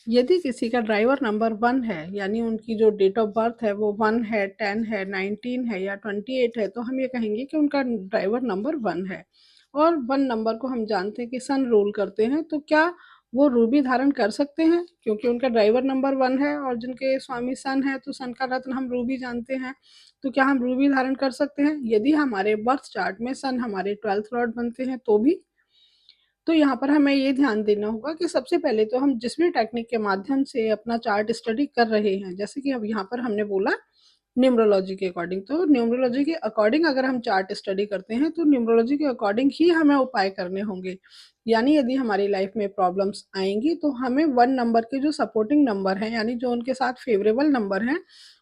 यदि किसी का ड्राइवर नंबर 1 है, यानी उनकी जो डेट ऑफ बर्थ है वो 1 है, 10 है, 19 है या 28 है, तो हम ये कहेंगे कि उनका ड्राइवर नंबर 1 है। और 1 नंबर को हम जानते हैं कि सन रूल करते हैं, तो क्या वो रूबी धारण कर सकते हैं? क्योंकि उनका ड्राइवर नंबर 1 है और जिनके स्वामी सन है, तो सन का रत्न हम रूबी जानते हैं। तो क्या हम रूबी धारण कर सकते हैं? यदि हमारे बर्थ चार्ट में सन हमारे 12th लॉर्ड बनते हैं, तो भी? तो यहाँ पर हमें ये ध्यान देना होगा कि सबसे पहले तो हम जिस भी टेक्निक के माध्यम से अपना चार्ट स्टडी कर रहे हैं, जैसे कि अब यहाँ पर हमने बोला न्यूमरोलॉजी के अकॉर्डिंग, तो न्यूमरोलॉजी के अकॉर्डिंग अगर हम चार्ट स्टडी करते हैं, तो न्यूमरोलॉजी के अकॉर्डिंग ही हमें उपाय करने होंगे। यानी यदि हमारी लाइफ में प्रॉब्लम्स आएँगी, तो हमें 1 नंबर के जो सपोर्टिंग नंबर हैं, यानी जो उनके साथ फेवरेबल नंबर हैं,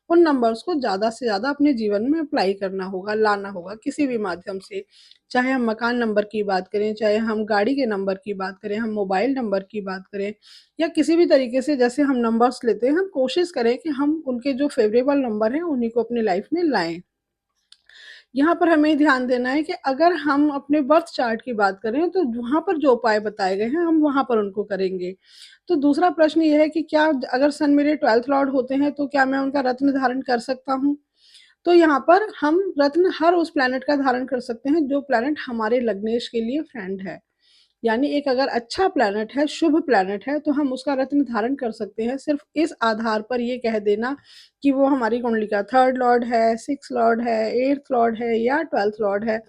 उन नंबर्स को ज़्यादा से ज़्यादा अपने जीवन में अप्लाई करना होगा, लाना होगा किसी भी माध्यम से। चाहे हम मकान नंबर की बात करें, चाहे हम गाड़ी के नंबर की बात करें, हम मोबाइल नंबर की बात करें या किसी भी तरीके से जैसे हम नंबर्स लेते हैं, हम कोशिश करें कि हम उनके जो फेवरेबल नंबर हैं, उन्हीं को अपनी लाइफ में लाएँ। यहाँ पर हमें ध्यान देना है कि अगर हम अपने बर्थ चार्ट की बात करें, तो वहाँ पर जो उपाय बताए गए हैं, हम वहाँ पर उनको करेंगे। तो दूसरा प्रश्न ये है कि क्या अगर सन मेरे 12th लॉर्ड होते हैं, तो क्या मैं उनका रत्न धारण कर सकता हूँ? तो यहाँ पर हम रत्न हर उस प्लैनेट का धारण कर सकते हैं जो प्लैनेट हमारे लग्नेश के लिए फ्रेंड है। यानी एक अगर अच्छा प्लैनेट है, शुभ प्लैनेट है, तो हम उसका रत्न धारण कर सकते हैं। सिर्फ़ इस आधार पर ये कह देना कि वो हमारी कुंडली का 3rd लॉर्ड है, 6th लॉर्ड है, 8th लॉर्ड है या 12th लॉर्ड है,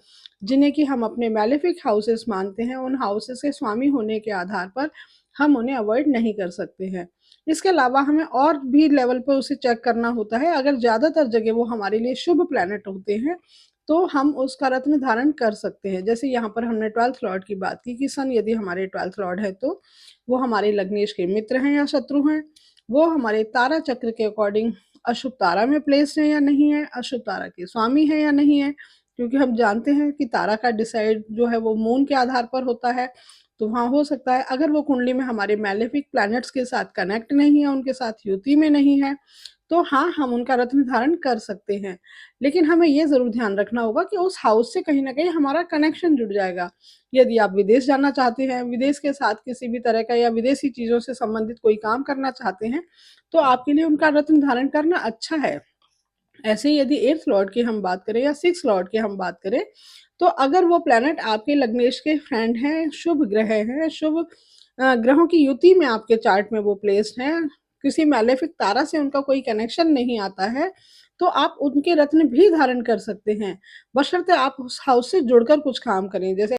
जिन्हें कि हम अपने मैलेफिक हाउसेस मानते हैं, उन हाउसेस के स्वामी होने के आधार पर हम उन्हें अवॉइड नहीं कर सकते हैं। इसके अलावा हमें और भी लेवल पे उसे चेक करना होता है, अगर ज़्यादातर जगह वो हमारे लिए शुभ प्लैनेट होते हैं, तो हम उसका रत्न धारण कर सकते हैं। जैसे यहाँ पर हमने 12th लॉर्ड की बात की कि सन यदि हमारे 12th लॉर्ड है, तो वो हमारे लग्नेश के मित्र हैं या शत्रु हैं? वो हमारे तारा चक्र के अकॉर्डिंग अशुभ तारा में प्लेस्ड है या नहीं है? अशुभ तारा के स्वामी है या नहीं है? क्योंकि हम जानते हैं कि तारा का डिसाइड जो है वो मून के आधार पर होता है, तो वहाँ हो सकता है अगर वो कुंडली में हमारे मैलेफिक प्लैनेट्स के साथ कनेक्ट नहीं है, उनके साथ युति में नहीं है, तो हाँ, हम उनका रत्न धारण कर सकते हैं। लेकिन हमें ये ज़रूर ध्यान रखना होगा कि उस हाउस से कहीं न कहीं हमारा कनेक्शन जुड़ जाएगा। यदि आप विदेश जाना चाहते हैं, विदेश के साथ किसी भी तरह का या विदेशी चीज़ों से संबंधित कोई काम करना चाहते हैं, तो आपके लिए उनका रत्न धारण करना अच्छा है। ऐसे ही यदि 8th लॉर्ड की हम बात करें या 6th लॉर्ड की हम बात करें, तो अगर वो प्लैनेट आपके लग्नेश के फ्रेंड हैं, शुभ ग्रह हैं, शुभ ग्रहों की युति में आपके चार्ट में वो प्लेस्ड हैं, किसी मैलेफिक तारा से उनका कोई कनेक्शन नहीं आता है, तो आप उनके रत्न भी धारण कर सकते हैं, बशर्ते आप उस हाउस से जुड़कर कुछ काम करें। जैसे